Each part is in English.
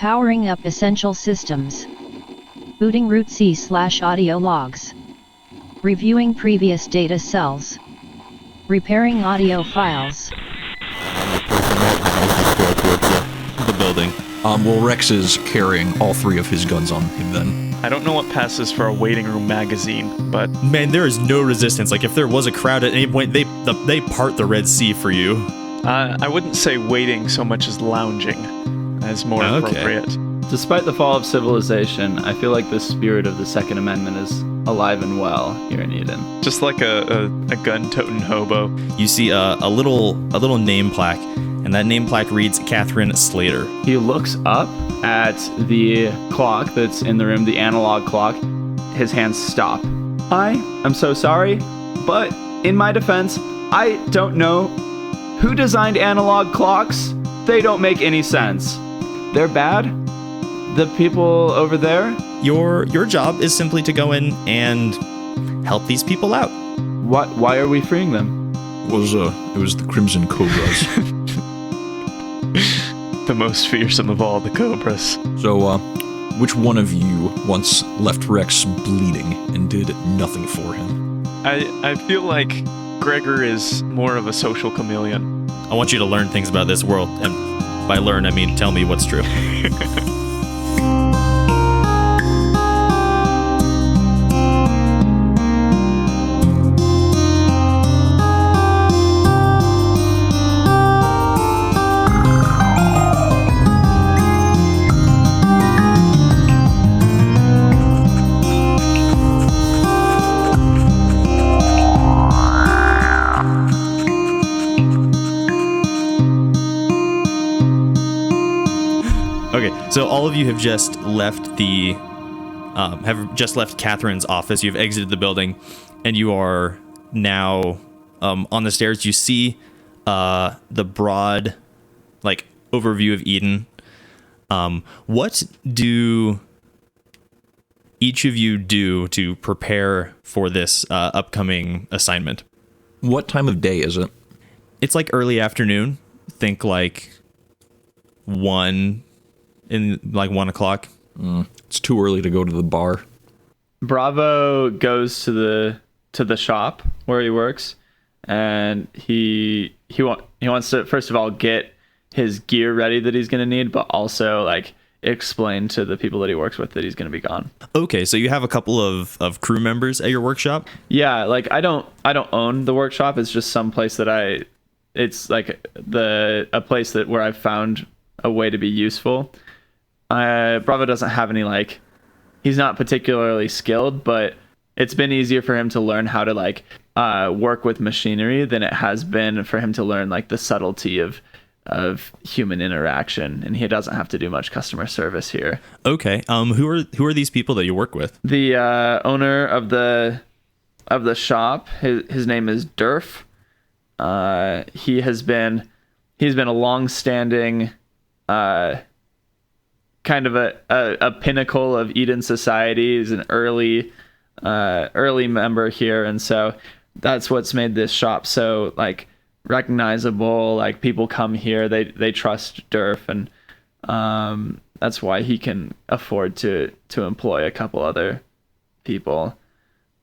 Powering up essential systems. Booting root C/audio logs. Reviewing previous data cells. Repairing audio files. The building. Well, Rex is carrying all three of his guns on him then. I don't know what passes for a waiting room magazine, but... Man, there is no resistance. Like, if there was a crowd at any point, they part the Red Sea for you. I wouldn't say waiting so much as lounging as more appropriate. Despite the fall of civilization, I feel like the spirit of the Second Amendment is alive and well here in Eden. Just like a gun-toting hobo. You see a little name plaque, and that name plaque reads Kathryn Slater. He looks up at the clock that's in the room, the analog clock. His hands stop. I'm so sorry, but in my defense, I don't know who designed analog clocks. They don't make any sense. They're bad. The people over there. Your job is simply to go in and help these people out. Why are we freeing them? It was the Crimson Cobras. The most fearsome of all the cobras. So, which one of you once left Rex bleeding and did nothing for him? I feel like Greggor is more of a social chameleon. I want you to learn things about this world, and by learn, I mean tell me what's true. So all of you have just left Kathryn's office. You've exited the building, and you are now on the stairs. You see the broad, overview of Eden. What do each of you do to prepare for this upcoming assignment? What time of day is it? It's early afternoon. Think 1 o'clock. It's too early to go to the bar. Bravo goes to the shop where he works, and he wants to first of all get his gear ready that he's going to need, but also explain to the people that he works with that he's going to be gone. Okay, so you have a couple of crew members at your workshop? Yeah, I don't own the workshop. It's just some place that it's a place that where I've found a way to be useful. Bravo doesn't have any he's not particularly skilled, but it's been easier for him to learn how to work with machinery than it has been for him to learn the subtlety of human interaction, and he doesn't have to do much customer service here. Okay. Who are these people that you work with? The owner of the shop, his name is Dirf. He's been a long-standing kind of a pinnacle of Eden society. He's an early member here, and so that's what's made this shop so recognizable. People come here, they trust Dirf, and that's why he can afford to employ a couple other people.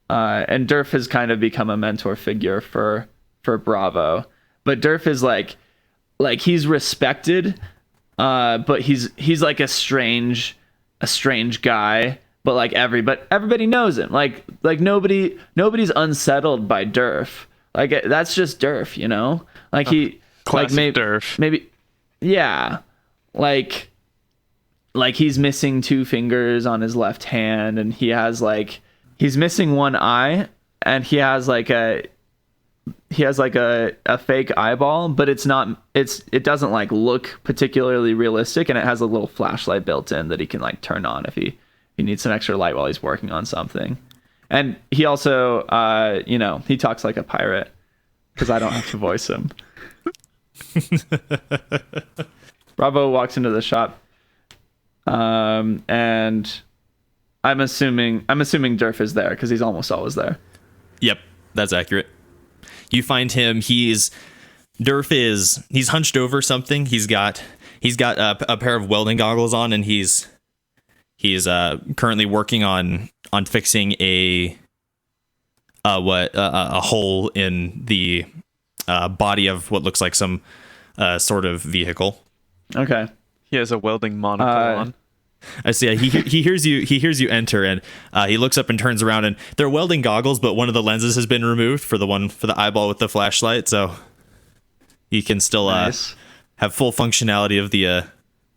And Dirf has kind of become a mentor figure for Bravo, but Dirf is he's respected. But he's a strange guy, but everybody knows him. Nobody's unsettled by Dirf. That's just Dirf, you know? Classic Dirf. Maybe, yeah. He's missing 2 fingers on his left hand, and he has he's missing one eye, and he has a fake eyeball, but it doesn't look particularly realistic, and it has a little flashlight built in that he can turn on if he needs some extra light while he's working on something. And he also he talks like a pirate because I don't have to voice him. Bravo walks into the shop, and I'm assuming Dirf is there because he's almost always there. Yep, that's accurate. You find him, he's hunched over something. He's got He's got a pair of welding goggles on, and he's currently working on fixing a hole in the body of what looks like some sort of vehicle. Okay. He has a welding monocle on. I see. He hears you. He hears you enter, and he looks up and turns around. And they're welding goggles, but one of the lenses has been removed for the eyeball with the flashlight, so he can still Nice. have full functionality of the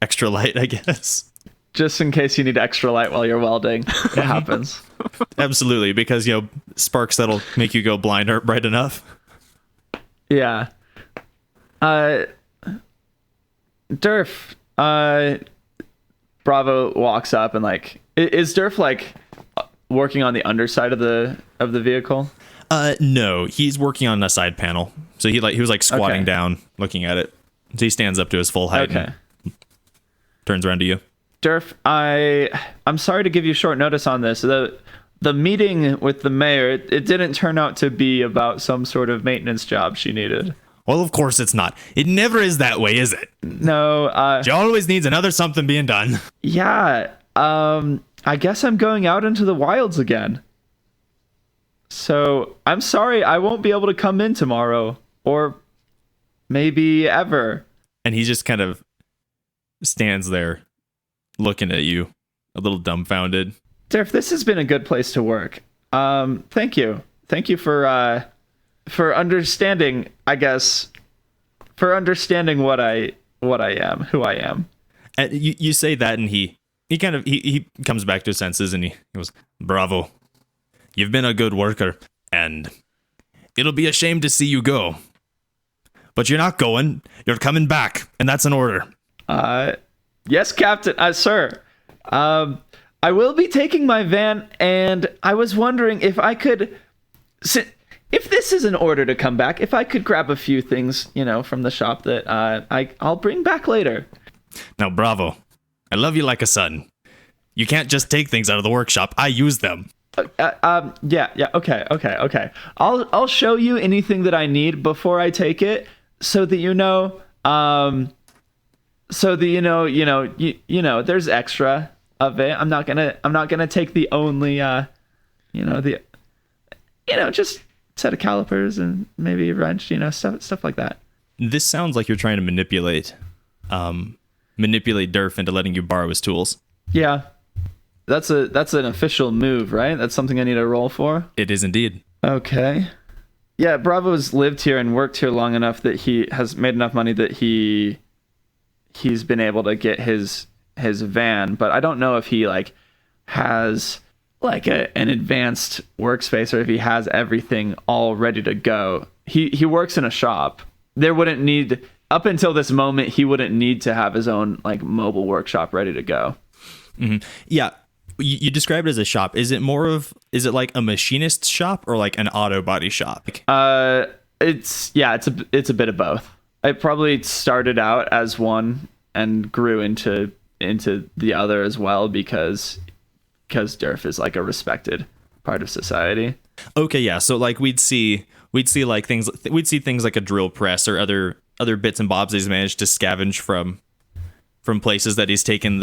extra light, I guess. Just in case you need extra light while you're welding. It happens. Absolutely, because sparks that'll make you go blind aren't bright enough. Yeah. Dirf, Bravo walks up and like, is Dirf like working on the underside of the vehicle? No, he's working on a side panel. So he was squatting Okay. down, looking at it. So he stands up to his full height Okay. and turns around to you. Dirf, I'm sorry to give you short notice on this. The meeting with the mayor, it didn't turn out to be about some sort of maintenance job she needed. Well, of course it's not. It never is that way, is it? No, She always needs another something being done. yeah, I guess I'm going out into the wilds again. So, I'm sorry I won't be able to come in tomorrow. Or maybe ever. And he just kind of stands there looking at you, a little dumbfounded. Dirf, this has been a good place to work. Thank you. Thank you for understanding, I guess, for understanding what I am, who I am. And you say that, and he comes back to his senses, and he goes, "Bravo, you've been a good worker, and it'll be a shame to see you go. But you're not going. You're coming back, and that's an order." Yes, Captain, sir. I will be taking my van, and I was wondering if I could, if this is an order to come back, if I could grab a few things, from the shop that I'll bring back later. Now, Bravo, I love you like a son. You can't just take things out of the workshop. I use them. Yeah, okay. I'll show you anything that I need before I take it, so that there's extra of it. I'm not gonna take the only just set of calipers and maybe a wrench, stuff like that. This sounds like you're trying to manipulate Dirf into letting you borrow his tools. Yeah. That's an official move, right? That's something I need to roll for? It is indeed. Okay. Yeah, Bravo's lived here and worked here long enough that he has made enough money that he's been able to get his van, but I don't know if he has an advanced workspace or if he has everything all ready to go. He works in a shop. There wouldn't need, up until this moment, he wouldn't need to have his own mobile workshop ready to go. Mm-hmm. Yeah. You describe it as a shop. Is it like a machinist shop or like an auto body shop? It's a bit of both. It probably started out as one and grew into the other as well because Dirf is a respected part of society. Okay, yeah. So we'd see things like a drill press or other bits and bobs that he's managed to scavenge from places that he's taken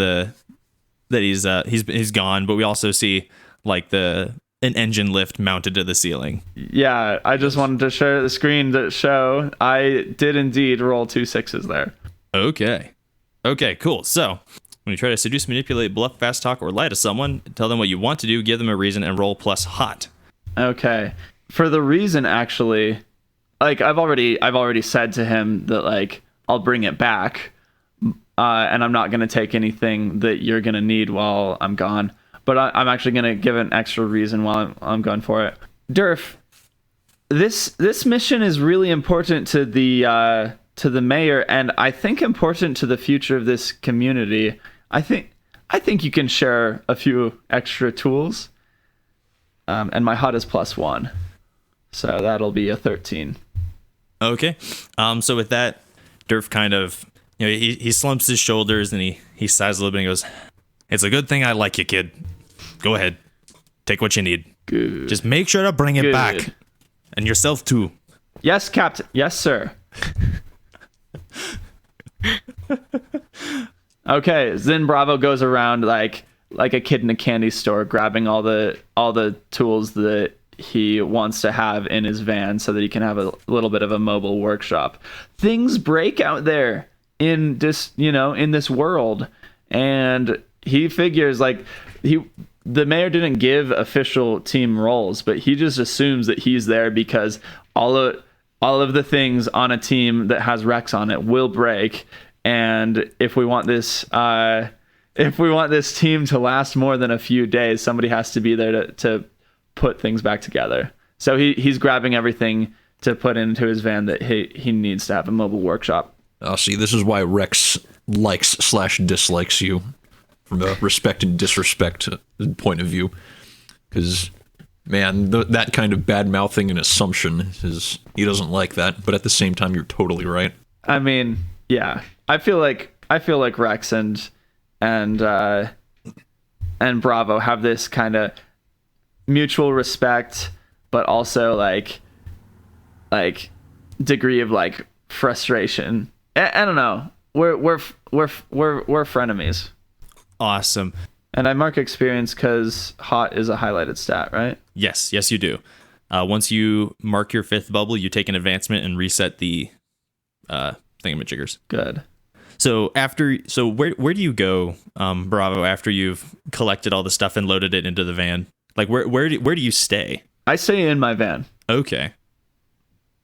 he's gone, but we also see an engine lift mounted to the ceiling. Yeah, I just wanted to share the screen to show I did indeed roll 2 6s there. Okay, cool. So when you try to seduce, manipulate, bluff, fast talk, or lie to someone, tell them what you want to do, give them a reason, and roll plus hot. Okay. For the reason, actually, I've already said to him that I'll bring it back. And I'm not going to take anything that you're going to need while I'm gone. But I'm actually going to give an extra reason while I'm going for it. Dirf, this mission is really important to the mayor, and I think important to the future of this community. I think you can share a few extra tools. And my hot is +1. So that'll be a 13. Okay. So with that, Dirf kind of... he slumps his shoulders and he sighs a little bit and goes, "It's a good thing I like you, kid. Go ahead. Take what you need. Good. Just make sure to bring it Good. back. And yourself, too." Yes, Captain. Yes, sir. Okay, then Bravo goes around like a kid in a candy store, grabbing all the tools that he wants to have in his van so that he can have a little bit of a mobile workshop. Things break out there in this, in this world, and he figures like the mayor didn't give official team roles, but he just assumes that he's there because all of the things on a team that has Rex on it will break, and if we want this team to last more than a few days, somebody has to be there to put things back together. So he's grabbing everything to put into his van that he needs to have a mobile workshop. See, this is why Rex likes/dislikes you from a respect and disrespect point of view. Because, man, that kind of bad-mouthing and assumption he doesn't like that. But at the same time, you're totally right. I mean, yeah, I feel like Rex and Bravo have this kind of mutual respect, but also like degree of like frustration. I don't know. We're frenemies. Awesome. And I mark experience because hot is a highlighted stat, right? Yes, you do. Once you mark your 5th bubble, you take an advancement and reset the thingamajiggers. Good. So where do you go, Bravo, after you've collected all the stuff and loaded it into the van? Like where do you stay? I stay in my van. Okay.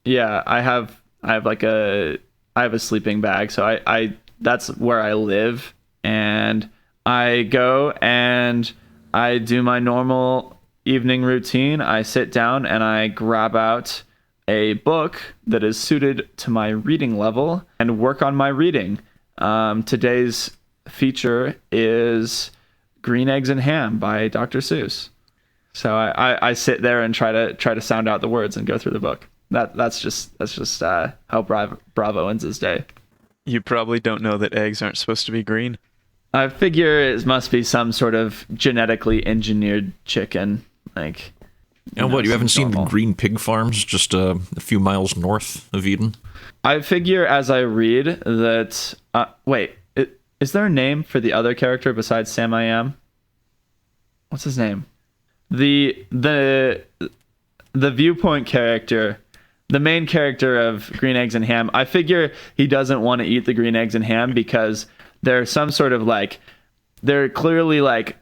Yeah, I have a sleeping bag, so I that's where I live, and I go and I do my normal evening routine. I sit down and I grab out a book that is suited to my reading level and work on my reading. Today's feature is Green Eggs and Ham by Dr. Seuss. So I sit there and try to sound out the words and go through the book. That's just how Bravo ends his day. You probably don't know that eggs aren't supposed to be green. I figure it must be some sort of genetically engineered chicken. Like, And what, you haven't seen the green pig farms just a few miles north of Eden? I figure as I read that... is there a name for the other character besides Sam I Am? What's his name? The viewpoint character, the main character of Green Eggs and Ham, I figure he doesn't want to eat the green eggs and ham because they're some sort of like... They're clearly like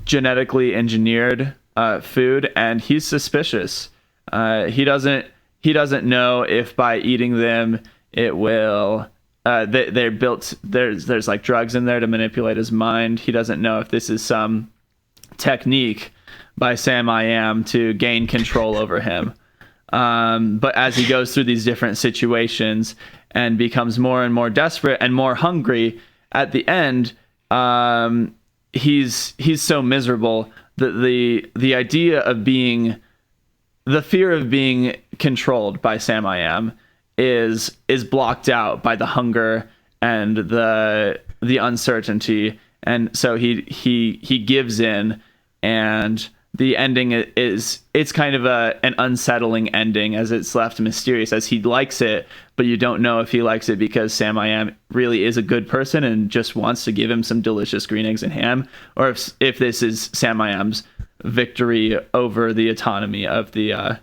genetically engineered food, and he's suspicious. He doesn't know if by eating them it will they're built, there's like drugs in there to manipulate his mind. He doesn't know if this is some technique by Sam I Am to gain control over him. But as he goes through these different situations and becomes more and more desperate and more hungry, at the end he's so miserable that the idea of the fear of being controlled by Sam I Am is blocked out by the hunger and the uncertainty, and so he gives in, and the ending it's kind of an unsettling ending, as it's left mysterious, as he likes it, but you don't know if he likes it because Sam I Am really is a good person and just wants to give him some delicious green eggs and ham, or if this is Sam I Am's victory over the autonomy of the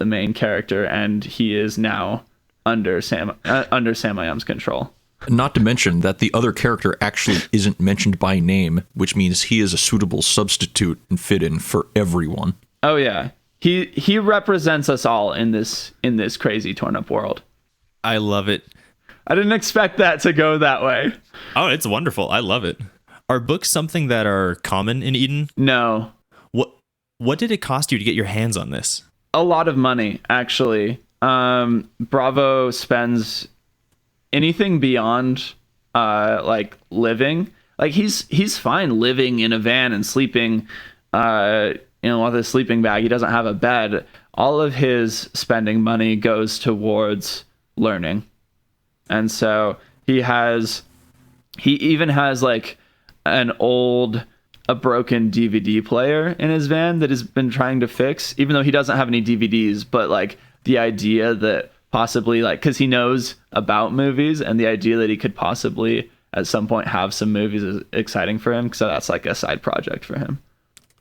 main character, and he is now under Sam I Am's control. Not to mention that the other character actually isn't mentioned by name, which means he is a suitable substitute and fit in for everyone. Oh yeah, he represents us all in this crazy torn up world. I love it. I didn't expect that to go that way. Oh, it's wonderful. I love it. Are books something that are common in Eden? No. What did it cost you to get your hands on this? A lot of money, actually. Bravo spends anything beyond like living. Like he's fine living in a van and sleeping with a sleeping bag. He doesn't have a bed. All of his spending money goes towards learning. And so he even has like a broken DVD player in his van that has been trying to fix, even though he doesn't have any DVDs. But like the idea that possibly, like, because he knows about movies, and the idea that he could possibly at some point have some movies is exciting for him. So that's like a side project for him.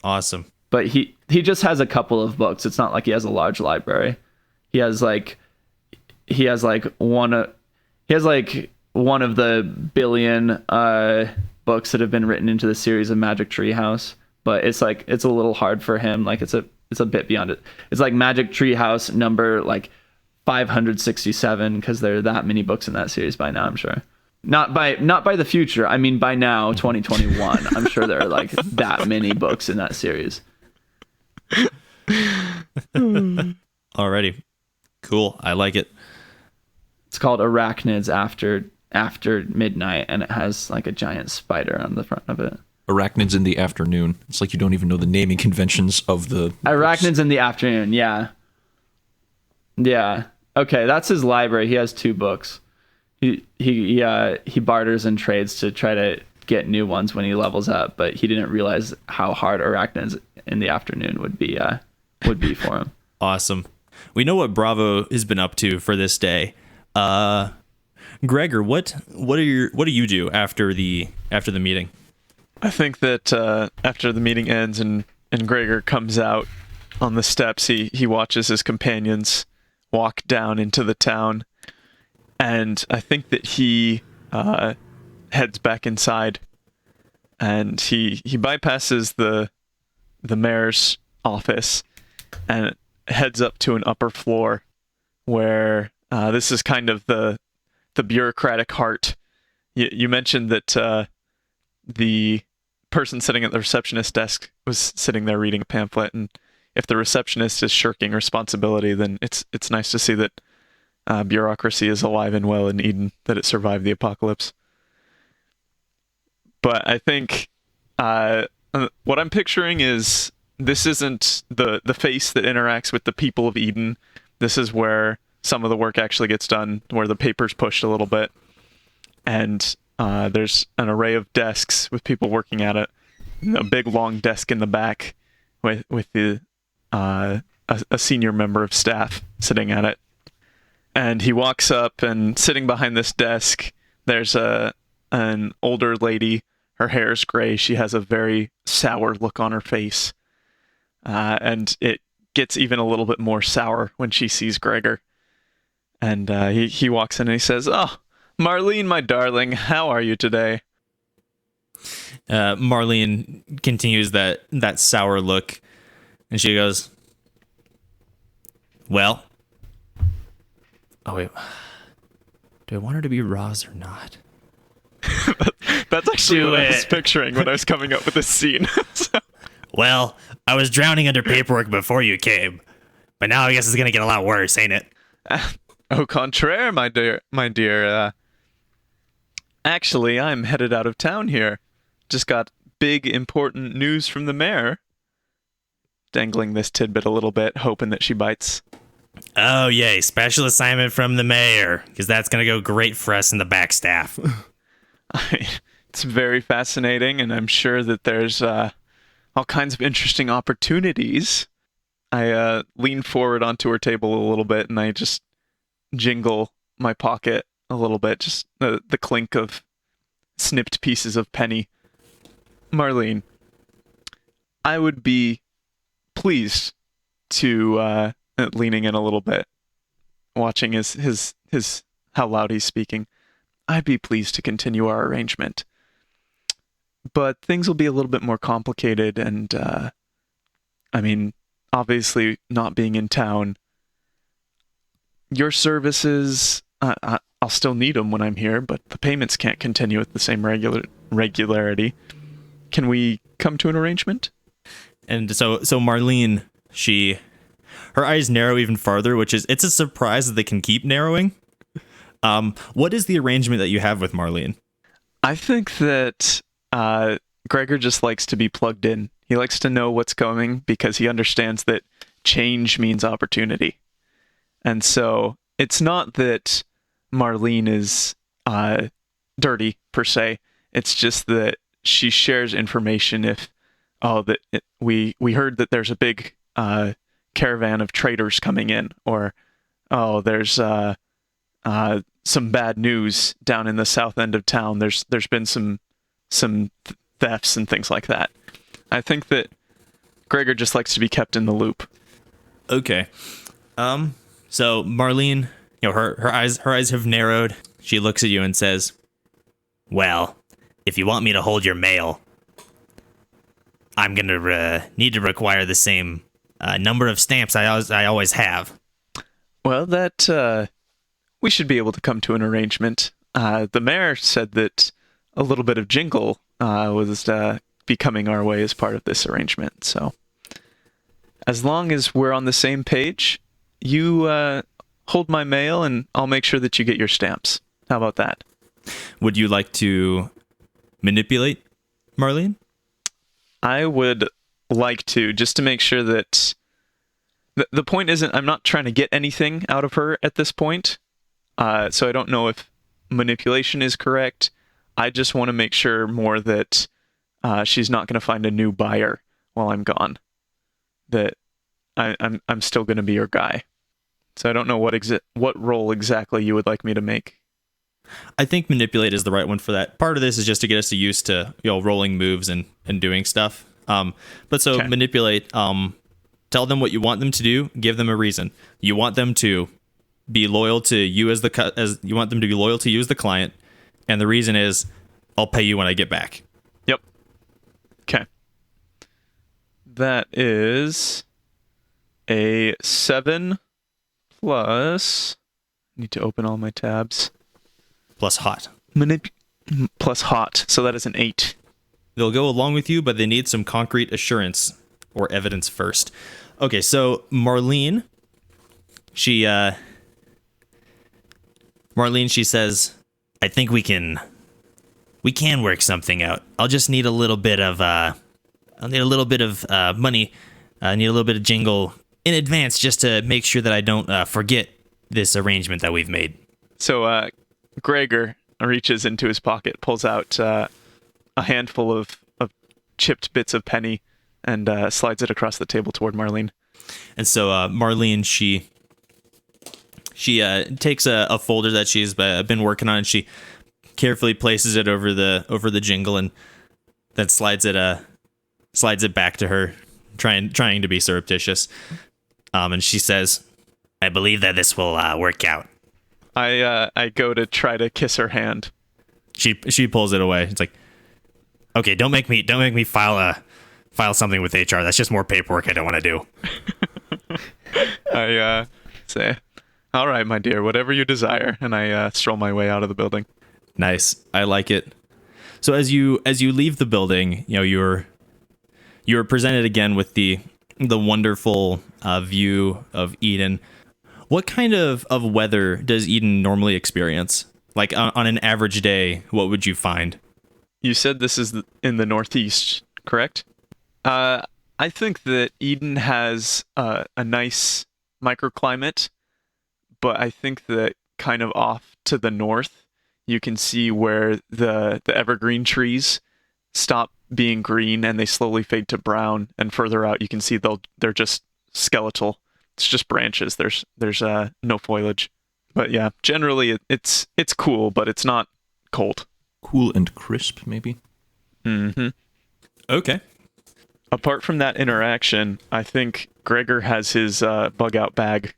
Awesome. But he just has a couple of books. It's not like he has a large library. He has like one of the billion books that have been written into the series of Magic Tree House. But it's a little hard for him. Like it's a bit beyond it. It's like Magic Tree House number like 567, because there are that many books in that series by now, I'm sure. Not by the future. I mean, by now, 2021, I'm sure there are like that many books in that series. Alrighty. Cool. I like it. It's called Arachnids After Midnight, and it has like a giant spider on the front of it. Arachnids in the Afternoon. It's like you don't even know the naming conventions of the Arachnids in the Afternoon. Yeah. Okay, that's his library. He has 2 books. He barters and trades to try to get new ones when he levels up, but he didn't realize how hard Arachnids in the Afternoon would be for him. Awesome. We know what Bravo has been up to for this day. Greggor, what do you do after the meeting? I think that after the meeting ends and Greggor comes out on the steps, he watches his companions walk down into the town, and I think that he heads back inside, and he bypasses the mayor's office and heads up to an upper floor where this is kind of the bureaucratic heart. You mentioned that the person sitting at the receptionist desk was sitting there reading a pamphlet, and if the receptionist is shirking responsibility, then it's nice to see that bureaucracy is alive and well in Eden, that it survived the apocalypse. But I think what I'm picturing is this isn't the face that interacts with the people of Eden. This is where some of the work actually gets done, where the paper's pushed a little bit, and there's an array of desks with people working at it. A big long desk in the back with a senior member of staff sitting at it. And he walks up, and sitting behind this desk, there's an older lady. Her hair's gray. She has a very sour look on her face. And it gets even a little bit more sour when she sees Greggor. And he walks in and he says, "Oh, Marlene, my darling, how are you today?" Marlene continues that sour look, and she goes, "Well, oh wait, do I want her to be Roz or not?" That's actually what I was picturing when I was coming up with this scene. So. Well, I was drowning under paperwork before you came, but now I guess it's gonna get a lot worse, ain't it? Au contraire, my dear. Actually, I'm headed out of town here. Just got big, important news from the mayor. Dangling this tidbit a little bit, hoping that she bites. Oh, yay. Special assignment from the mayor, because that's going to go great for us in the back staff. It's very fascinating, and I'm sure that there's all kinds of interesting opportunities. I lean forward onto her table a little bit, and I just jingle my pocket a little bit, just the clink of snipped pieces of penny. Marlene, I would be pleased to, leaning in a little bit, watching his how loud he's speaking, I'd be pleased to continue our arrangement. But things will be a little bit more complicated, and, obviously not being in town, your services, I'll still need them when I'm here, but the payments can't continue at the same regularity. Can we come to an arrangement? And so Marlene, her eyes narrow even farther, it's a surprise that they can keep narrowing. What is the arrangement that you have with Marlene? I think that Greggor just likes to be plugged in. He likes to know what's coming because he understands that change means opportunity. And so it's not that Marlene is dirty per se. It's just that she shares information we heard that there's a big caravan of traders coming in, or oh, there's some bad news down in the south end of town. There's been some thefts and things like that. I think that Greggor just likes to be kept in the loop. Okay. So Marlene, her eyes have narrowed. She looks at you and says, "Well, if you want me to hold your mail, I'm gonna need to require the same number of stamps I always have." Well, that we should be able to come to an arrangement. The mayor said that a little bit of jingle was be coming our way as part of this arrangement. So, as long as we're on the same page, you hold my mail, and I'll make sure that you get your stamps. How about that? Would you like to manipulate Marlene? I would like to, just to make sure that the point isn't, I'm not trying to get anything out of her at this point. So I don't know if manipulation is correct. I just want to make sure more that she's not going to find a new buyer while I'm gone. That I'm still going to be your guy. So I don't know what role exactly you would like me to make. I think manipulate is the right one for that. Part of this is just to get us used to rolling moves and doing stuff. Okay. Manipulate. Tell them what you want them to do. Give them a reason. You want them to be loyal to you as you want them to be loyal to you as the client, and the reason is I'll pay you when I get back. Yep. Okay. That is a 7 plus. Need to open all my tabs. Plus hot. Plus hot. So that is an 8. They'll go along with you, but they need some concrete assurance or evidence first. Okay, so Marlene, she says, "I think we can work something out. I'll just need a little bit of money. I need a little bit of jingle in advance just to make sure that I don't forget this arrangement that we've made." So Greggor reaches into his pocket, pulls out a handful of chipped bits of penny, and slides it across the table toward Marlene. And so Marlene, she takes a folder that she's been working on, and she carefully places it over the jingle, and then slides it back to her, trying to be surreptitious. And she says, "I believe that this will work out." I go to try to kiss her hand. She pulls it away. It's like, "Okay, don't make me file something with HR. That's just more paperwork I don't want to do." I say, "All right, my dear, whatever you desire," and I stroll my way out of the building. Nice, I like it. So as you leave the building, you're presented again with the wonderful view of Eden. What kind of weather does Eden normally experience? Like on an average day, what would you find? You said this is in the Northeast, correct? I think that Eden has a nice microclimate, but I think that kind of off to the north, you can see where the evergreen trees stop being green and they slowly fade to brown, and further out you can see they're just skeletal. It's just branches. There's no foliage. But yeah, generally it's cool, but it's not cold. Cool and crisp, maybe? Mm-hmm. Okay. Apart from that interaction, I think Greggor has his bug-out bag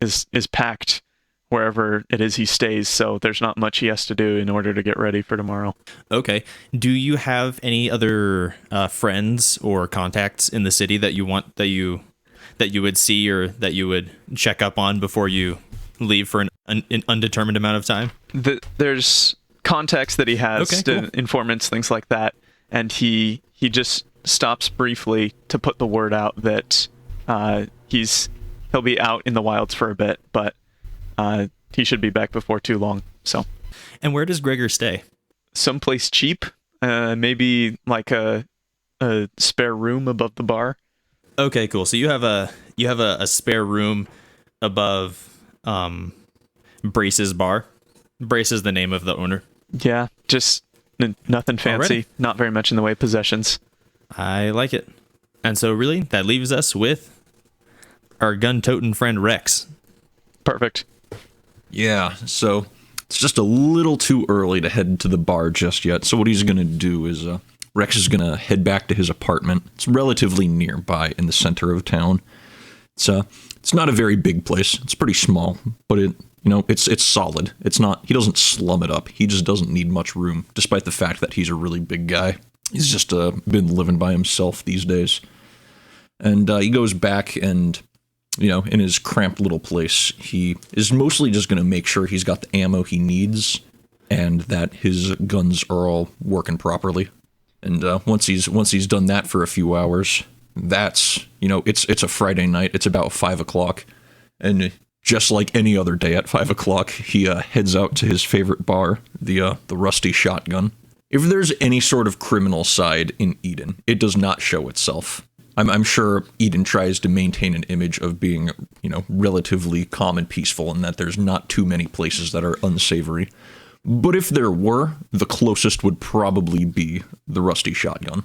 is packed wherever it is he stays, so there's not much he has to do in order to get ready for tomorrow. Okay. Do you have any other friends or contacts in the city that you want that you would see or that you would check up on before you leave for an undetermined amount of time? There's contacts that he has, cool. Informants, things like that, and he just stops briefly to put the word out that he'll be out in the wilds for a bit, but he should be back before too long. So, and where does Greggor stay? Someplace cheap, maybe like a spare room above the bar. Okay, cool. So you have a spare room above Brace's bar. Brace is the name of the owner. Yeah, just nothing fancy. Already. Not very much in the way of possessions. I like it. And so really, that leaves us with our gun-toting friend Rex. Perfect. Yeah, so it's just a little too early to head to the bar just yet. So what he's going to do is Rex is going to head back to his apartment. It's relatively nearby in the center of town. It's not a very big place. It's pretty small, but it's solid. It's not. He doesn't slum it up. He just doesn't need much room, despite the fact that he's a really big guy. He's just been living by himself these days. And he goes back and, in his cramped little place, he is mostly just going to make sure he's got the ammo he needs and that his guns are all working properly. And once he's done that for a few hours, that's, it's a Friday night. It's about 5 o'clock. And just like any other day at 5 o'clock, he heads out to his favorite bar, the Rusty Shotgun. If there's any sort of criminal side in Eden, it does not show itself. I'm sure Eden tries to maintain an image of being, relatively calm and peaceful, and that there's not too many places that are unsavory. But if there were, the closest would probably be the Rusty Shotgun.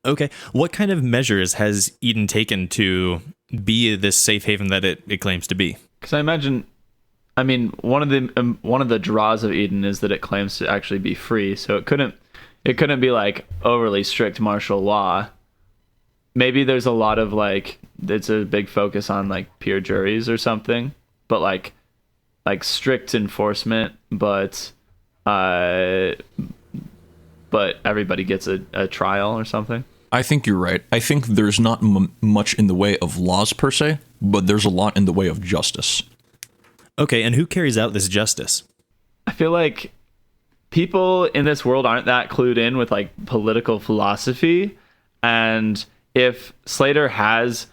Okay. What kind of measures has Eden taken to be this safe haven that it claims to be? Because one of the draws of Eden is that it claims to actually be free, so it couldn't be like overly strict martial law. Maybe there's a lot of it's a big focus on peer juries or something, but like strict enforcement, but everybody gets a trial or something. I think you're right. I think there's not much in the way of laws per se, but there's a lot in the way of justice. Okay, and who carries out this justice? I feel like people in this world aren't that clued in with political philosophy, and if Slater has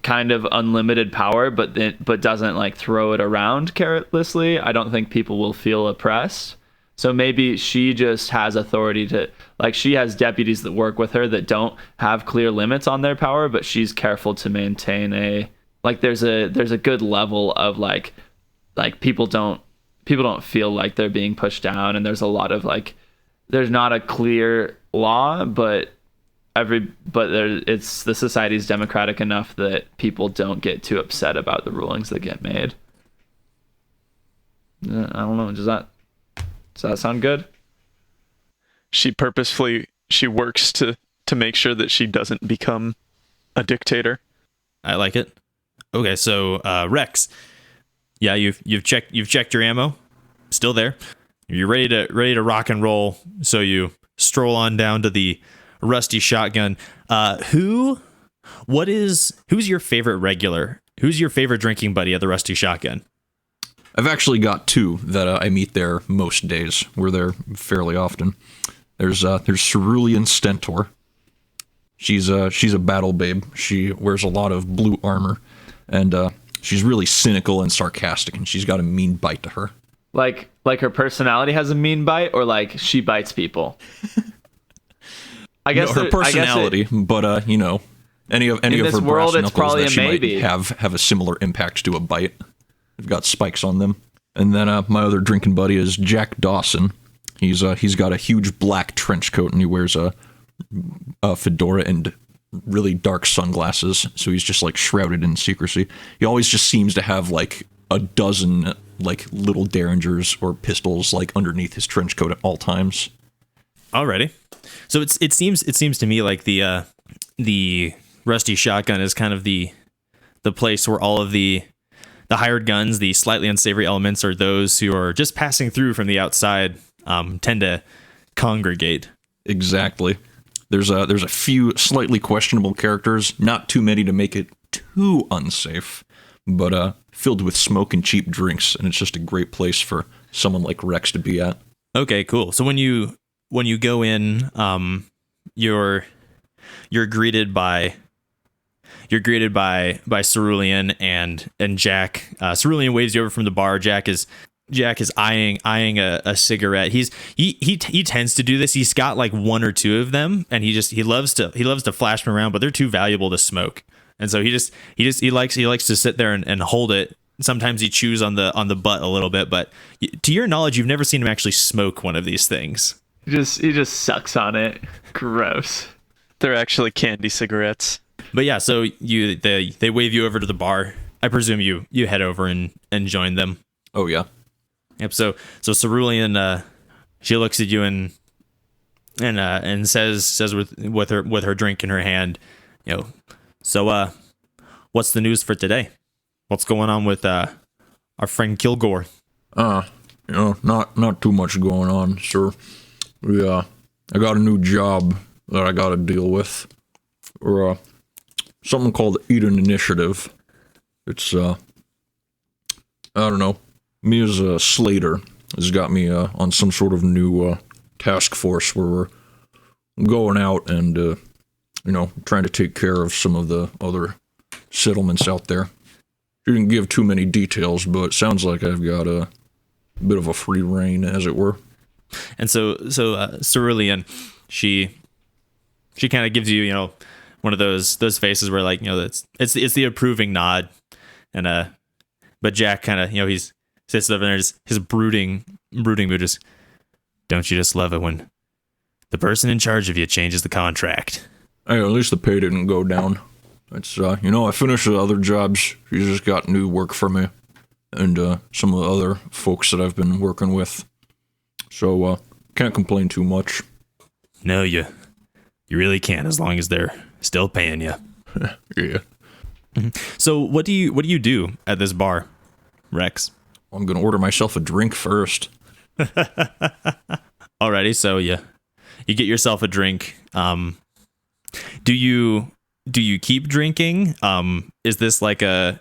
kind of unlimited power but doesn't throw it around carelessly, I don't think people will feel oppressed. So maybe she just has authority to, she has deputies that work with her that don't have clear limits on their power, but she's careful to maintain there's a good level of people don't feel like they're being pushed down, and there's a lot of there's not a clear law, but the society's democratic enough that people don't get too upset about the rulings that get made. I don't know. Does that sound good? She works to make sure that she doesn't become a dictator. I like it. Okay, so Rex, yeah, you've checked your ammo, still there. You're ready to rock and roll. So you stroll on down to the Rusty Shotgun. Who's your favorite regular? Who's your favorite drinking buddy at the Rusty Shotgun? I've actually got two that I meet there most days. We're there fairly often. There's Cerulean Stentor. She's a battle babe. She wears a lot of blue armor, and she's really cynical and sarcastic, and she's got a mean bite to her. Like her personality has a mean bite, or she bites people. I guess her personality, but any of her brass knuckles that she might have a similar impact to a bite. They've got spikes on them. And then my other drinking buddy is Jack Dawson. He's got a huge black trench coat, and he wears a fedora and really dark sunglasses, so he's just shrouded in secrecy. He always just seems to have a dozen little derringers or pistols underneath his trench coat at all times. Alrighty. So it seems to me like the Rusty Shotgun is kind of the place where all of the hired guns, the slightly unsavory elements, or those who are just passing through from the outside, tend to congregate. Exactly. There's a few slightly questionable characters, not too many to make it too unsafe, but filled with smoke and cheap drinks, and it's just a great place for someone like Rex to be at. Okay, cool. So when you go in, you're greeted by Cerulean and Jack. Cerulean waves you over from the bar. Jack is eyeing a cigarette. He tends to do this. He's got one or two of them, and he loves to flash them around, but they're too valuable to smoke. And so he likes to sit there and hold it. Sometimes he chews on the butt a little bit, but to your knowledge, you've never seen him actually smoke one of these things. He just sucks on it. Gross. They're actually candy cigarettes. But yeah, so they wave you over to the bar. I presume you head over and join them. Oh yeah. Yep. So Cerulean, she looks at you and says with her drink in her hand, so what's the news for today? What's going on with our friend Kilgore? Not too much going on, sir. I got a new job that I got to deal with, or something called Eden Initiative. It's I don't know. Me as a Slater has got me on some sort of new task force where we're going out and trying to take care of some of the other settlements out there. You didn't give too many details, but it sounds like I've got a bit of a free reign, as it were. And so Cerulean, she kind of gives you one of those faces where it's the approving nod, and but Jack kind of he's sits over there, his brooding mood is, don't you just love it when the person in charge of you changes the contract? Hey, at least the pay didn't go down. It's I finished the other jobs. She's just got new work for me, and some of the other folks that I've been working with. So can't complain too much. No, you really can't, as long as they're still paying you. Yeah. So what do you do at this bar, Rex? I'm gonna order myself a drink first. Alrighty, so you get yourself a drink. Do you keep drinking? Is this like a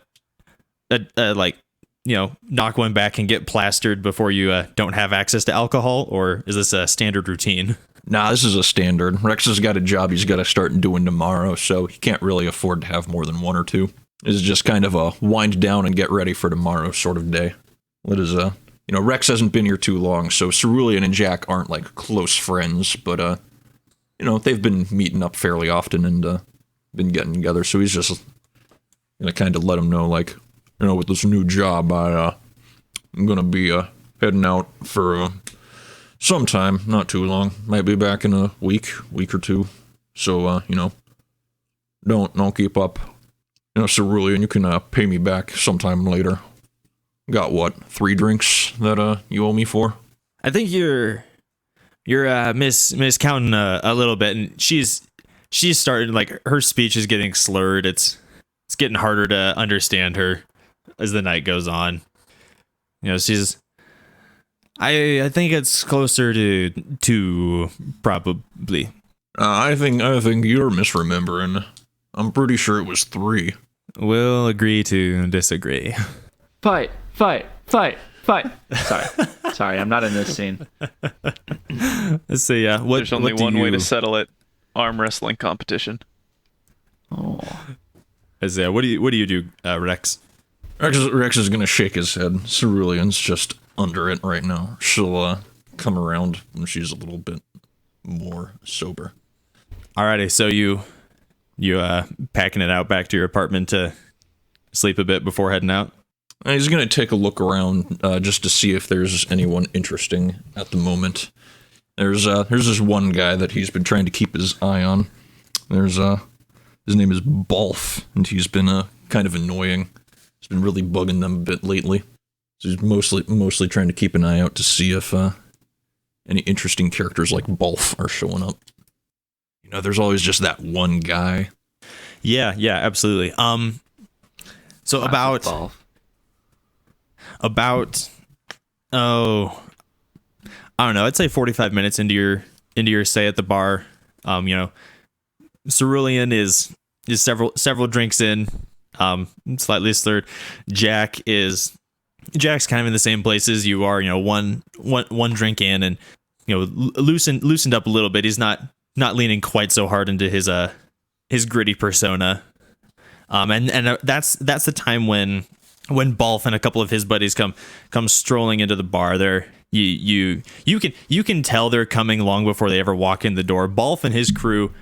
knock one back and get plastered before you don't have access to alcohol, or is this a standard routine? Nah, this is a standard. Rex has got a job he's got to start doing tomorrow, so he can't really afford to have more than one or two. This is just kind of a wind down and get ready for tomorrow sort of day. What is Rex hasn't been here too long, so Cerulean and Jack aren't like close friends, but they've been meeting up fairly often and been getting together, so he's just gonna kind of let them know, like, with this new job, I'm gonna be heading out for some time, not too long. Might be back in a week or two. So don't keep up. Cerulean, you can pay me back sometime later. Got what, 3 drinks that you owe me for? I think you're miscounting a little bit, and she's starting, like, her speech is getting slurred. It's getting harder to understand her as the night goes on. She's I think it's closer to 2, probably. I think you're misremembering. I'm pretty sure it was 3. We'll agree to disagree. Fight. Sorry, I'm not in this scene. Let's see. There's only one way to settle it: arm wrestling competition. Oh. What do you do, Rex? Rex is gonna shake his head. Cerulean's just under it right now. She'll come around when she's a little bit more sober. Alrighty, so you packing it out back to your apartment to sleep a bit before heading out? He's gonna take a look around just to see if there's anyone interesting at the moment. There's this one guy that he's been trying to keep his eye on. His name is Balph, and he's been kind of annoying. He's been really bugging them a bit lately. So he's mostly trying to keep an eye out to see if any interesting characters like Balph are showing up. There's always just that one guy. Yeah, absolutely. So about I don't know, I'd say 45 minutes into your stay at the bar, Cerulean is several drinks in, slightly slurred. Jack's kind of in the same place as you are, one drink in, and loosened up a little bit. He's not leaning quite so hard into his gritty persona. And that's the time when Balph and a couple of his buddies come strolling into the bar. You can tell they're coming long before they ever walk in the door. Balph and his crew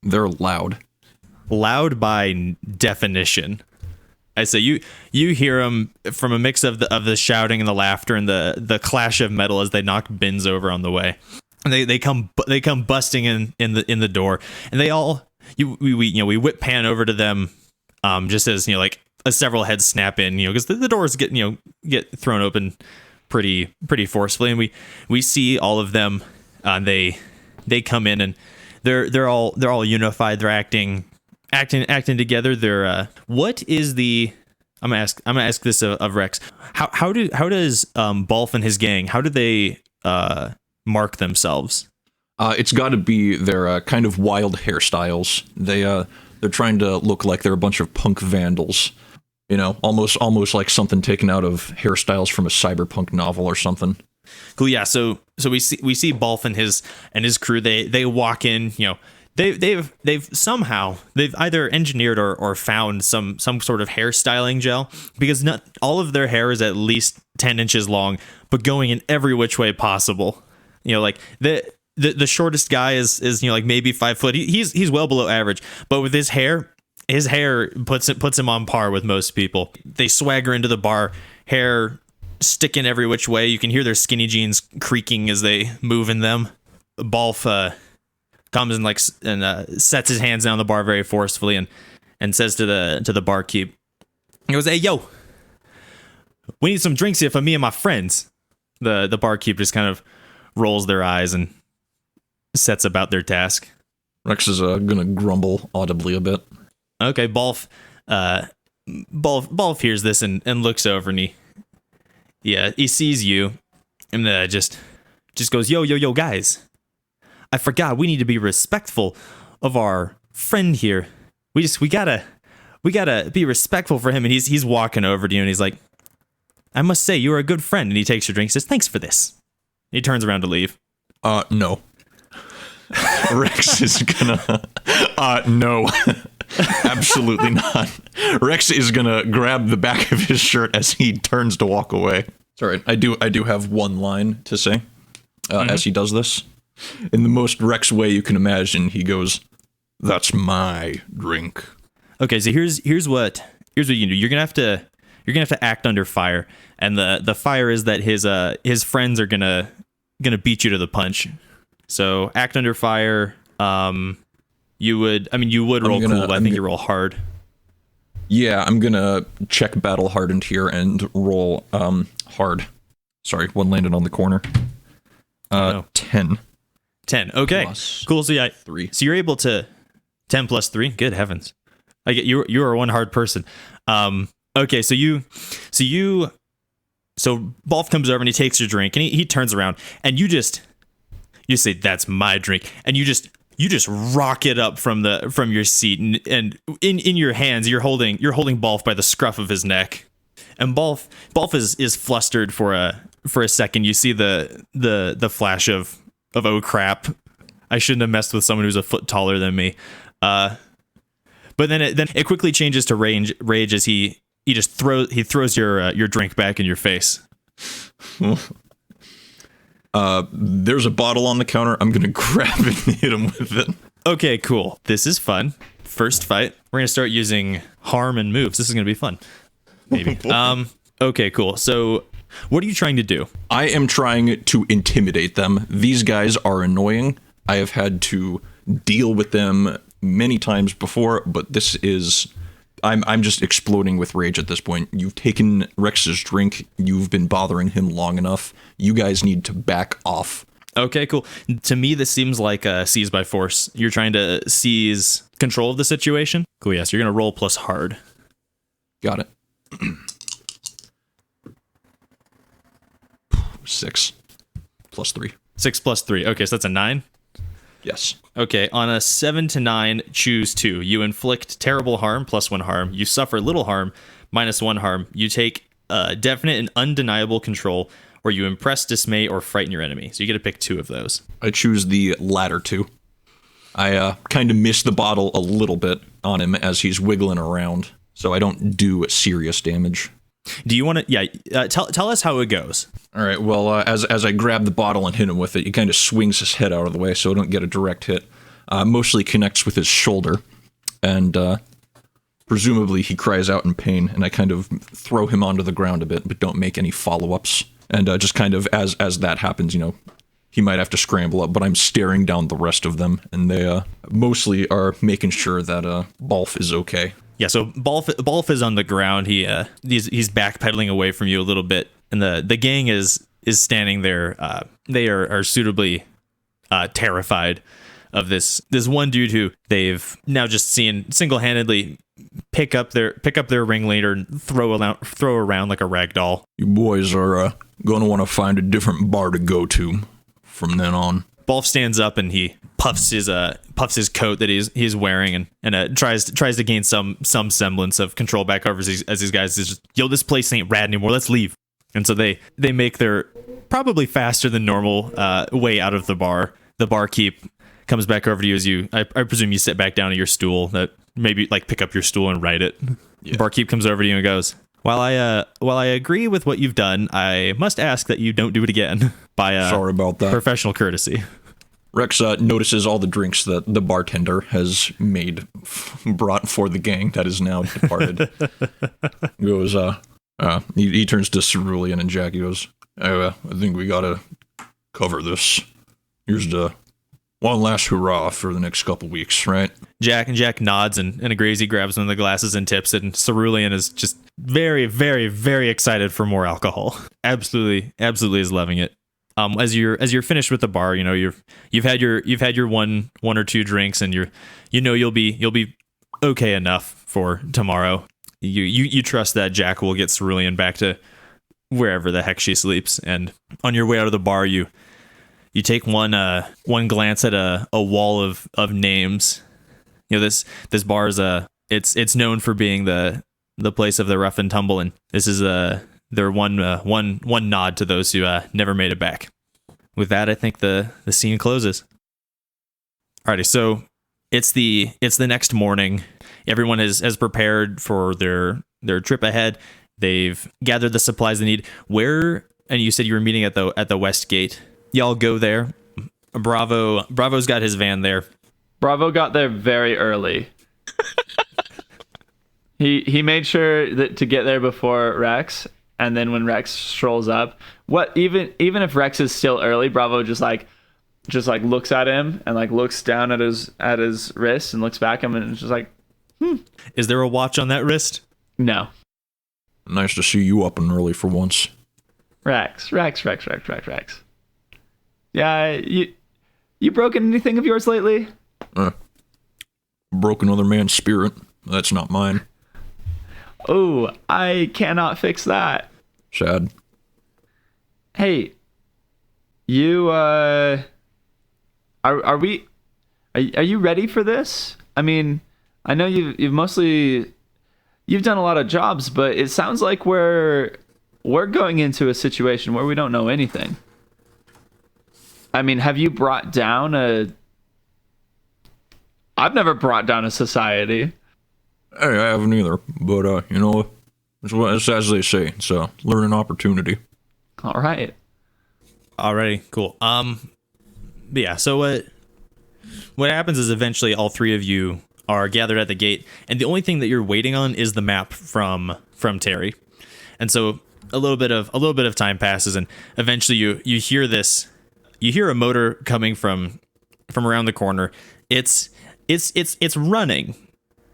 they're loud by definition. I say you hear them from a mix of the shouting and the laughter and the clash of metal as they knock bins over on the way. And they come busting in the door, and they all we whip pan over to them Just as like several heads snap in, because the doors get thrown open pretty forcefully, and we see all of them. They come in, and they're all unified. They're acting together. They're what is the I'm gonna ask this of Rex. How does Balph and his gang, how do they mark themselves? It's got to be their kind of wild hairstyles. They're trying to look like they're a bunch of punk vandals. Almost like something taken out of hairstyles from a cyberpunk novel or something. Cool. Yeah. So we see Balph and his crew. They walk in. They've either engineered or found some sort of hairstyling gel, because not all of their hair is at least 10 inches long, but going in every which way possible. Like the shortest guy is like maybe 5 foot. He's well below average, but with his hair puts him on par with most people. They swagger into the bar, hair sticking every which way. You can hear their skinny jeans creaking as they move in them. Balph comes and sets his hands down the bar very forcefully and says to the barkeep, he goes, "Hey, yo, we need some drinks here for me and my friends." The barkeep just kind of rolls their eyes and sets about their task. Rex is gonna grumble audibly a bit. Okay, Balph hears this and looks over, and he sees you, and just goes, yo guys, I forgot we need to be respectful of our friend here. We gotta be respectful for him. And he's walking over to you, and he's like, "I must say you are a good friend." And he takes your drink, says, "Thanks for this." He turns around to leave. No. Rex is gonna no. Absolutely not. Rex is gonna grab the back of his shirt as he turns to walk away. Sorry, I do have one line to say as he does this. In the most Rex way you can imagine, he goes, "That's my drink." Okay, so here's what you can do. You're gonna have to act under fire, and the fire is that his friends are gonna beat you to the punch. So act under fire. You would roll cool, but I think you roll hard. Yeah, I'm gonna check battle hardened here and roll hard. Sorry, one landed on the corner. 10. 10. Okay. Cool. So yeah, 3. So you're able to 10 plus 3. Good heavens. I get you are one hard person. Okay, so Balph comes over and he takes your drink, and he turns around, and you say, "That's my drink," and you just rock it up from your seat, and in your hands you're holding Balph by the scruff of his neck, and Balph is flustered for a second. You see the flash of oh crap, I shouldn't have messed with someone who's a foot taller than me. But then it quickly changes to rage as he throws your drink back in your face. There's a bottle on the counter. I'm gonna grab it and hit him with it. Okay, cool. This is fun. First fight. We're gonna start using harm and moves. This is gonna be fun. Maybe. Okay, cool. So, what are you trying to do? I am trying to intimidate them. These guys are annoying. I have had to deal with them many times before, but this is... I'm just exploding with rage at this point. You've taken Rex's drink. You've been bothering him long enough. You guys need to back off. Okay, cool. To me, this seems like a seize by force. You're trying to seize control of the situation. Cool, yes. You're going to roll plus hard. Got it. 6 plus 3. 6 plus 3. Okay, so that's a 9? Yes. Okay, on a 7 to 9, choose 2. You inflict terrible harm, plus 1 harm. You suffer little harm, minus 1 harm. You take definite and undeniable control, or you impress, dismay, or frighten your enemy. So you get to pick 2 of those. I choose the latter 2. I kind of miss the bottle a little bit on him as he's wiggling around, so I don't do serious damage. Do you want to... Yeah, tell us how it goes. All right, well, as I grab the bottle and hit him with it, he kind of swings his head out of the way so I don't get a direct hit. Mostly connects with his shoulder, and presumably he cries out in pain, and I kind of throw him onto the ground a bit, but don't make any follow-ups. And just kind of, as that happens, he might have to scramble up, but I'm staring down the rest of them, and they mostly are making sure that Balph is okay. Yeah, so Balph is on the ground. He's backpedaling away from you a little bit, and the gang is standing there. They are suitably terrified of this one dude who they've now just seen single-handedly pick up their ringleader and throw around like a rag doll. You boys are gonna want to find a different bar to go to from then on. Balph stands up and he puffs his coat that he's wearing and tries to gain some semblance of control back over as these guys is just, yo, this place ain't rad anymore, let's leave. And so they make their probably faster than normal way out of the bar. The barkeep comes back over to you as I presume you sit back down at your stool, that maybe like pick up your stool and write it. Yeah. Barkeep comes over to you and goes, while I agree with what you've done, I must ask that you don't do it again. Sorry about that. Professional courtesy. Rex notices all the drinks that the bartender has brought for the gang that is now departed. Goes, he turns to Cerulean and Jack. He goes, I think we gotta cover this. Here's the one last hurrah for the next couple weeks, right? Jack nods and agrees. He grabs one of the glasses and tips it, and Cerulean is just very, very, very excited for more alcohol. Absolutely is loving it. As you're finished with the bar, you know you've had your one or two drinks, and you'll be okay enough for tomorrow. You trust that Jack will get Cerulean back to wherever the heck she sleeps, and on your way out of the bar, you take one glance at a wall of names. You know, this bar is it's known for being the place of the rough and tumble, and this is their one nod to those who never made it back. With that, I think the scene closes. Alrighty, so it's the next morning. Everyone has prepared for their trip ahead. They've gathered the supplies they need. And you said you were meeting at the West Gate. Y'all go there. Bravo's got his van there. Bravo got there very early. He made sure that to get there before Rex, and then when Rex strolls up, even if Rex is still early, Bravo just looks at him and like looks down at his wrist and looks back at him and is just like, Is there a watch on that wrist? No. Nice to see you up and early for once. Rex. Yeah, you broken anything of yours lately? Broke another man's spirit. That's not mine. Oh, I cannot fix that. Sad. Hey, you are you ready for this? I mean, I know you've done a lot of jobs, but it sounds like we're going into a situation where we don't know anything. I mean, have you brought down I've never brought down a society. Hey, I haven't either, but it's as they say, it's a learning opportunity. All right. Alrighty, cool. But yeah, so what happens is eventually all three of you are gathered at the gate, and the only thing that you're waiting on is the map from Terry. And so a little bit of time passes, and eventually you hear this. You hear a motor coming from around the corner. It's running,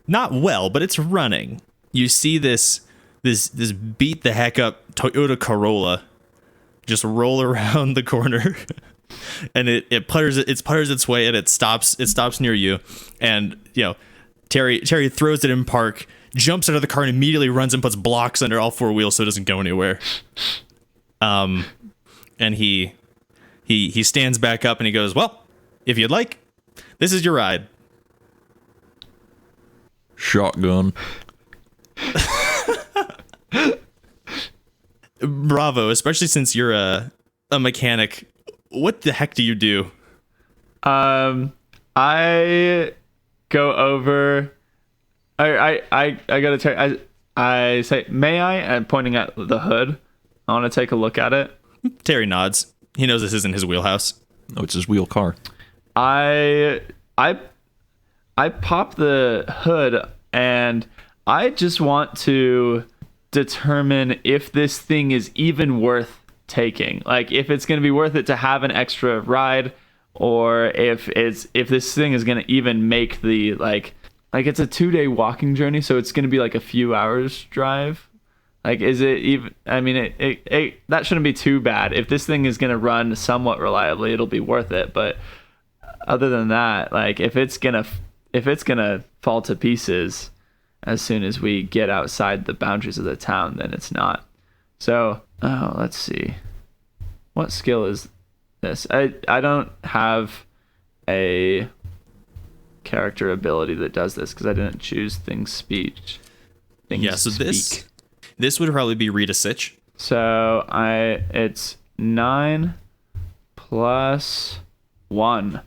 not well, but it's running. You see this beat the heck up Toyota Corolla just roll around the corner, and it putters its way, and it stops near you, and Terry throws it in park, jumps out of the car, and immediately runs and puts blocks under all four wheels so it doesn't go anywhere. And he stands back up and he goes, well, if you'd like, this is your ride. Shotgun. Bravo, especially since you're a mechanic. What the heck do you do? I go over. I go to Terry. I say, may I? And pointing at the hood. I want to take a look at it. Terry nods. He knows this isn't his wheelhouse. Oh, it's his wheel car. I pop the hood and I just want to determine if this thing is even worth taking. Like if it's going to be worth it to have an extra ride, or if this thing is going to even make the like it's a 2-day walking journey, so it's going to be like a few hours drive. Like, is it even? I mean, it that shouldn't be too bad. If this thing is going to run somewhat reliably, it'll be worth it. But other than that, like if it's gonna fall to pieces as soon as we get outside the boundaries of the town, then it's not. So, let's see. What skill is this? I don't have a character ability that does this because I didn't choose things speech. So this would probably be read a sitch. So it's 9 plus 1,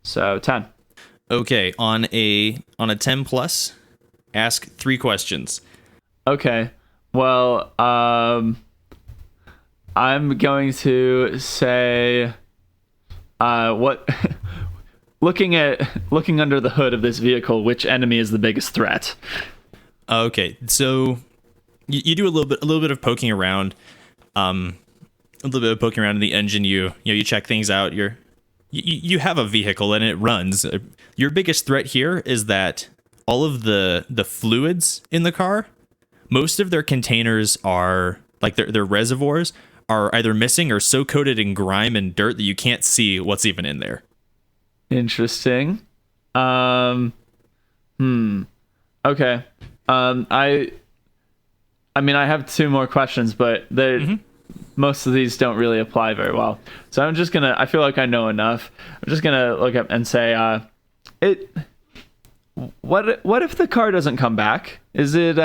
so 10. Okay, on a 10 plus, ask 3 questions. Okay. Well, I'm going to say what looking under the hood of this vehicle, which enemy is the biggest threat? Okay, so you do a little bit of poking around, in the engine. You check things out. You have a vehicle and it runs. Your biggest threat here is that all of the fluids in the car, most of their containers are like their reservoirs are either missing or so coated in grime and dirt that you can't see what's even in there. Interesting. Okay. I mean, I have 2 more questions, but most of these don't really apply very well. So I feel like I know enough. I'm just gonna look up and say, what if the car doesn't come back? Is it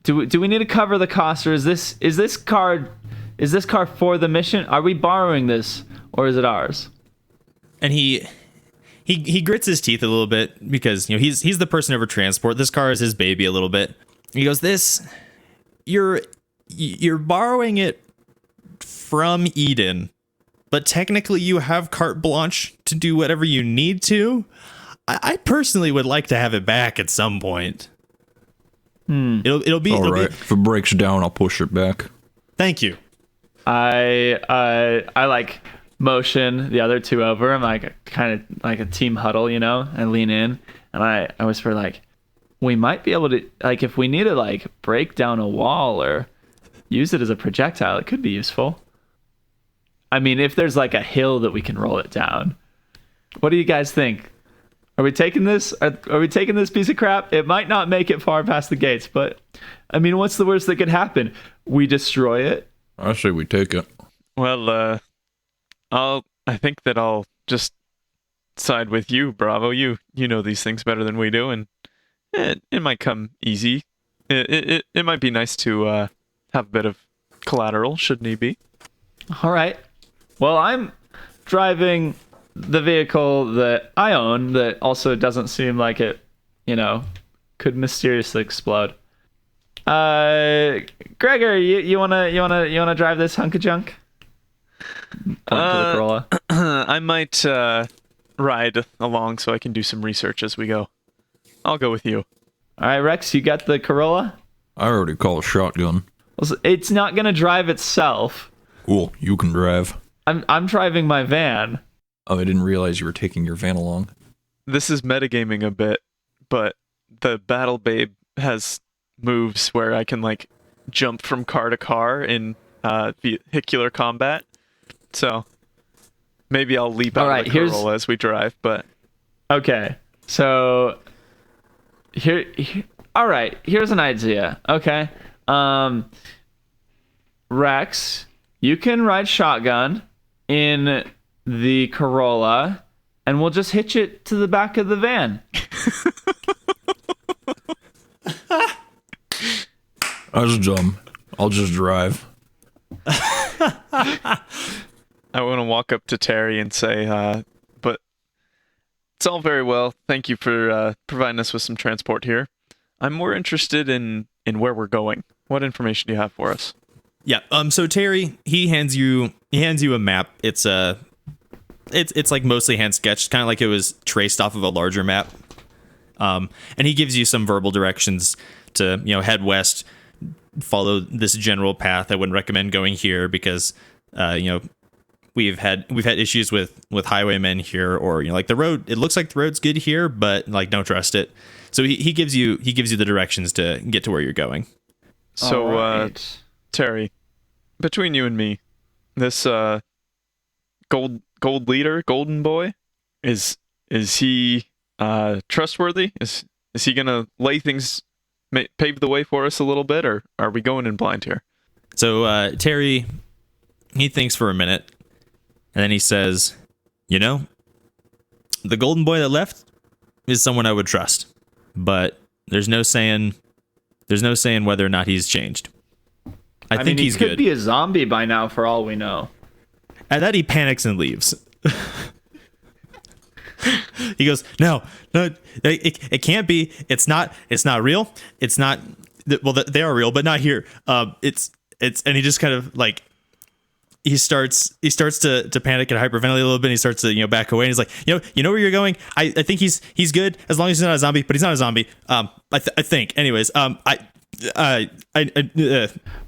do we need to cover the cost, or is this car for the mission? Are we borrowing this, or is it ours? And he grits his teeth a little bit because he's the person over transport. This car is his baby a little bit. He goes, you're borrowing it from Eden, but technically you have carte blanche to do whatever you need to. I personally would like to have it back at some point. It'll be all right. If it breaks down, I'll push it back. Thank you. I like motion the other 2 over. I'm like kind of like a team huddle, I lean in and I whisper like, we might be able to, like, if we need to like break down a wall or use it as a projectile, it could be useful. I mean, if there's like a hill that we can roll it down. What do you guys think? Are we taking this? Are we taking this piece of crap? It might not make it far past the gates, but I mean, what's the worst that could happen? We destroy it. I say we take it. Well, I think that I'll just side with you, Bravo. You know these things better than we do, and it might come easy. It might be nice to have a bit of collateral, should need be. All right. Well, I'm driving the vehicle that I own that also doesn't seem like it, could mysteriously explode. Greggor, you wanna drive this hunk of junk? Point to the Corolla. I might ride along so I can do some research as we go. I'll go with you. All right, Rex, you got the Corolla? I already call a shotgun. It's not gonna drive itself. Cool, you can drive. I'm driving my van. Oh, I didn't realize you were taking your van along. This is metagaming a bit, but the Battle Babe has moves where I can like jump from car to car in vehicular combat. So maybe I'll leap out of the Corolla as we drive, but okay. So here all right, here's an idea. Okay. Rex, you can ride shotgun in the Corolla and we'll just hitch it to the back of the van. That's dumb. I'll just drive. I want to walk up to Terry and say, but it's all very well. Thank you for providing us with some transport here. I'm more interested in where we're going. What information do you have for us? Yeah. So Terry, he hands you a map. It's like mostly hand sketched, kind of like it was traced off of a larger map. And he gives you some verbal directions to, head west, follow this general path. I wouldn't recommend going here because, we've had issues with highwaymen here, or like the road. It looks like the road's good here, but like don't trust it. So he gives you the directions to get to where you're going. So Alright. Terry, between you and me, this golden boy, is he trustworthy? Is he gonna lay things, pave the way for us a little bit, or are we going in blind here? So Terry, he thinks for a minute, and then he says, the golden boy that left is someone I would trust, but there's no saying whether or not he's changed. I think he's he could good. be a zombie by now, for all we know. At that, he panics and leaves. He goes, no, it can't be. It's not real. It's not. Well, they are real, but not here. And he just kind of like, he starts to panic and hyperventilate a little bit. And he starts to back away. And he's like, you know where you're going. I think he's good as long as he's not a zombie, but he's not a zombie. I think. Anyways,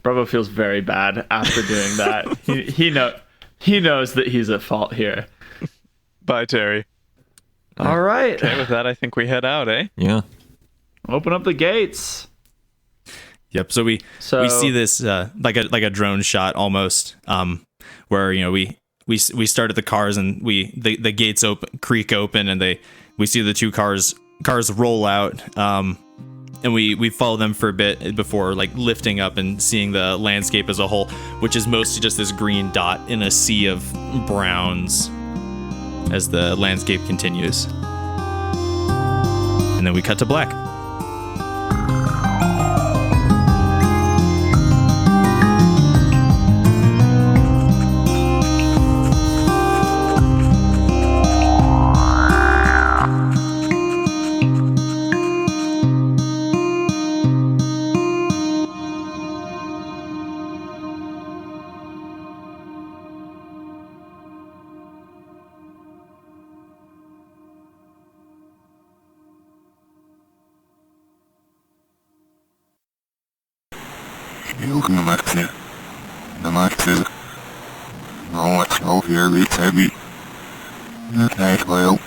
Bravo feels very bad after doing that. He knows that he's at fault here. Bye, Terry. All right. Okay, with that, I think we head out, eh? Yeah. Open up the gates. Yep. So we see this like a drone shot almost, where we started the cars and the gates creak open, and we see the two cars roll out, and we follow them for a bit before like lifting up and seeing the landscape as a whole, which is mostly just this green dot in a sea of browns as the landscape continues. And then we cut to black. Ilknömäksi. Nämäksi. No, let's go here, it's heavy. Näin, well.